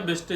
Best.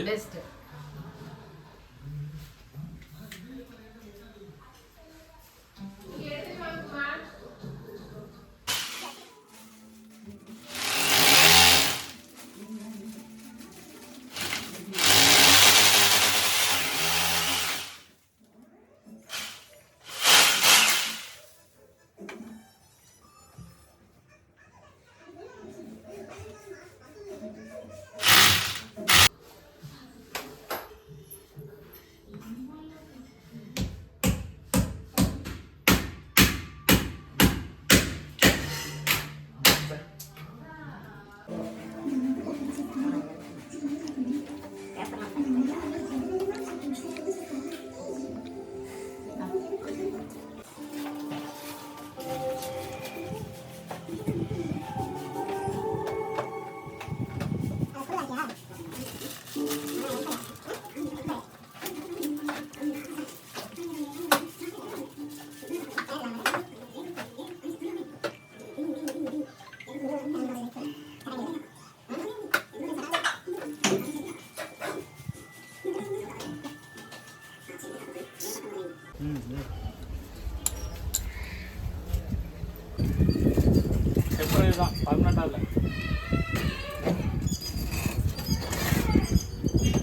Temporary தான் permanent இல்ல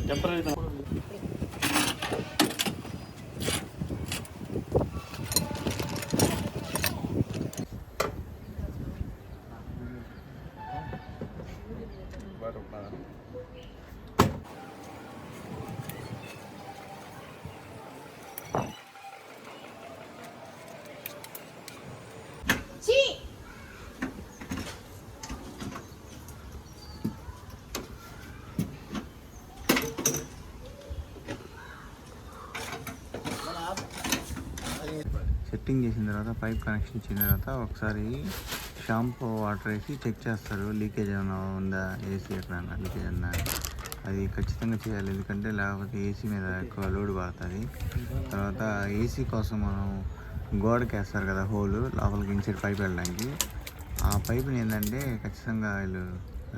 temporary தான் సెట్టింగ్ చేసిన తర్వాత పైప్ కనెక్షన్ ఇచ్చిన తర్వాత ఒకసారి షాంపూ వాటర్ వేసి చెక్ చేస్తారు లీకేజ్ ఏమైనా ఉందా, ఏసీ ఎక్కడైనా లీకేజ్ ఉందా. అది ఖచ్చితంగా చేయాలి, ఎందుకంటే లేకపోతే ఏసీ మీద ఎక్కువ లోడ్ పడుతుంది. తర్వాత ఏసీ కోసం మనం గోడకి వేస్తారు కదా హోలు లోపలికి ఇన్సైడ్ పైప్ వెళ్ళడానికి, ఆ పైప్ని ఏంటంటే ఖచ్చితంగా వీళ్ళు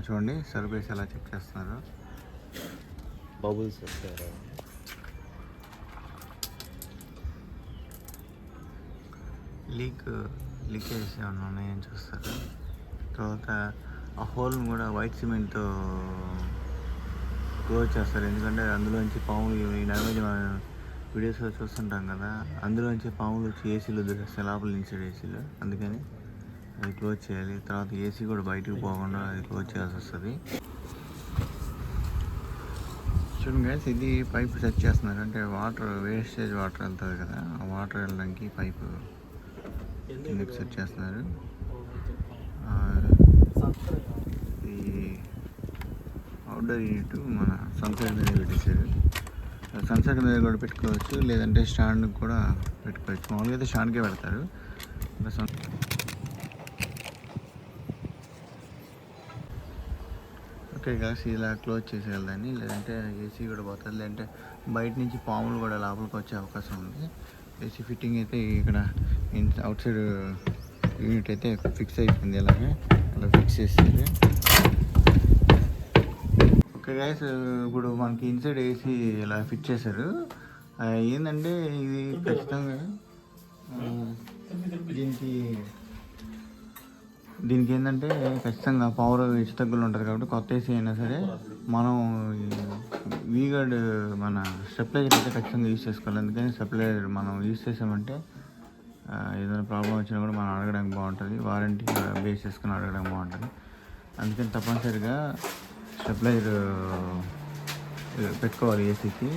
చూడండి సర్వీస్ ఎలా చెక్ చేస్తున్నారు. బబుల్స్ వస్తారా, లీకేజ్ ఏమైనా ఉన్నాయని చూస్తారు. తర్వాత ఆ హోల్ని కూడా వైట్ సిమెంట్తో క్లోజ్ చేస్తారు, ఎందుకంటే అందులోంచి పాములు ఈ నైవేద్యం మనం వీడియోస్లో చూస్తుంటాం కదా, అందులోంచి పాములు వచ్చి ఏసీలో దొరికిస్తాయి లోపల ఇన్సైడ్ ఏసీలో, అందుకని అది క్లోజ్ చేయాలి. తర్వాత ఏసీ కూడా బయటకు పోకుండా అది క్లోజ్ చేయాల్సి వస్తుంది. చూడండి గైస్, ఇది పైప్ సెట్ చేస్తున్నారు, అంటే వాటర్ వేస్టేజ్ వాటర్ వెళ్తుంది కదా, ఆ వాటర్ వెళ్ళడానికి పైపు కిందకి సెట్ చేస్తున్నారు. ఈ అవుట్డోర్ యూనిట్ మన సన్సైడ్ మీద పెట్టేశారు. సన్సైడ్ మీద కూడా పెట్టుకోవచ్చు, లేదంటే స్టాండ్ కూడా పెట్టుకోవచ్చు. మామూలుగా అయితే స్టాండ్కే పెడతారు. ఓకే గాస్, ఇలా క్లోజ్ చేసేయాలని, లేదంటే ఏసీ కూడా పోతుంది, లేదంటే బయట నుంచి పాములు కూడా లోపలికి వచ్చే అవకాశం ఉంది. ఏసీ ఫిట్టింగ్ అయితే ఇక్కడ అవుట్ సైడ్ యూనిట్ అయితే ఫిక్స్ అయిపోయింది, అలాగే అలా ఫిక్స్ చేసేది. ఓకే గైస్, ఇప్పుడు మనకి ఇన్సైడ్ ఏసీ ఇలా ఫిట్ చేశారు. ఏంటంటే ఇది ఖచ్చితంగా దీనికి ఏంటంటే ఖచ్చితంగా పవర్ హెచ్చు తగ్గులు ఉంటుంది కాబట్టి కొత్త ఏసీ అయినా సరే మనం వీగార్డ్ మన స్టెప్లైజర్ అయితే ఖచ్చితంగా యూజ్ చేసుకోవాలి. అందుకని స్టెప్లైజర్ మనం యూజ్ చేసామంటే ఏదైనా ప్రాబ్లం వచ్చినా కూడా మనం అడగడానికి బాగుంటుంది, వారంటీ బేస్ చేసుకుని అడగడానికి బాగుంటుంది. అందుకని తప్పనిసరిగా స్టెప్లైజర్ పెట్టుకోవాలి ఏసీకి,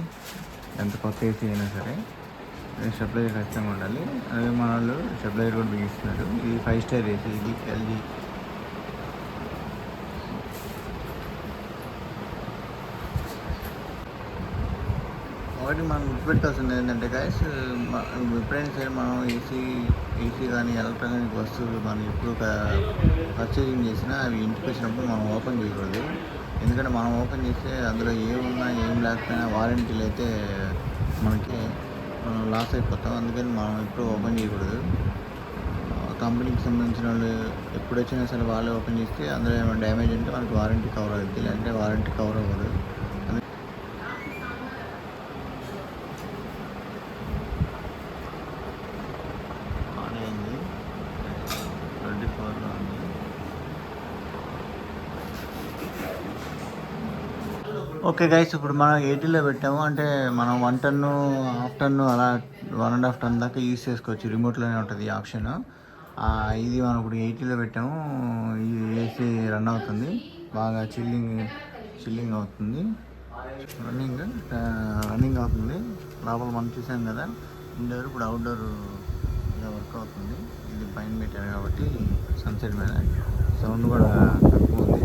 ఎంత కొత్త ఏసీ అయినా సరే స్టెప్లైజర్ ఖచ్చితంగా ఉండాలి. అలాగే మన వాళ్ళు స్టెప్లైజర్ కూడా బిగిస్తున్నారు. ఇది 5 స్టార్ ఏసీ, ఇది ఎల్జీ. ఒకటి మనం గుర్తుపెట్టాల్సింది ఏంటంటే గాయస్, ఎప్పుడైనా సరే మనం ఏసీ కానీ ఎలక్ట్రానిక్ వస్తువులు మనం ఎప్పుడు పర్చేజింగ్ చేసినా అవి ఇంటికి వచ్చినప్పుడు మనం ఓపెన్ చేయకూడదు. ఎందుకంటే మనం ఓపెన్ చేస్తే అందులో ఏమున్నా ఏం లేకపోయినా వారంటీలు అయితే మనకి మనం లాస్ అయిపోతాం. అందుకని మనం ఎప్పుడు ఓపెన్ చేయకూడదు. కంపెనీకి సంబంధించిన వాళ్ళు ఎప్పుడు వచ్చినా సరే వాళ్ళే ఓపెన్ చేస్తే అందులో ఏమైనా డ్యామేజ్ ఉంటే మనకి వారంటీ కవర్ అవుతుంది, లేదంటే వారంటీ కవర్ అవ్వదు. ఆన్ అయింది, 24లో ఉంది. ఓకే గైస్, ఇప్పుడు మనం 80లో పెట్టాము. అంటే మనం 1 టన్ను, హాఫ్ టన్ను అలా 1.5 టన్ దాకా యూస్ చేసుకోవచ్చు. రిమోట్లోనే ఉంటుంది ఈ ఆప్షన్. ఇది మనం ఇప్పుడు 80లో పెట్టాము. ఇది ఏసీ రన్ అవుతుంది, బాగా చిల్లింగ్ అవుతుంది. రన్నింగ్ అవుతుంది. లోపల మనం చూసాం కదా ఇండోర్, ఇప్పుడు అవుట్డోర్ ఇలా వర్క్ అవుతుంది. ఇది పైన పెట్టారు కాబట్టి సన్సెట్ మీద సౌండ్ కూడా తక్కువ ఉంది.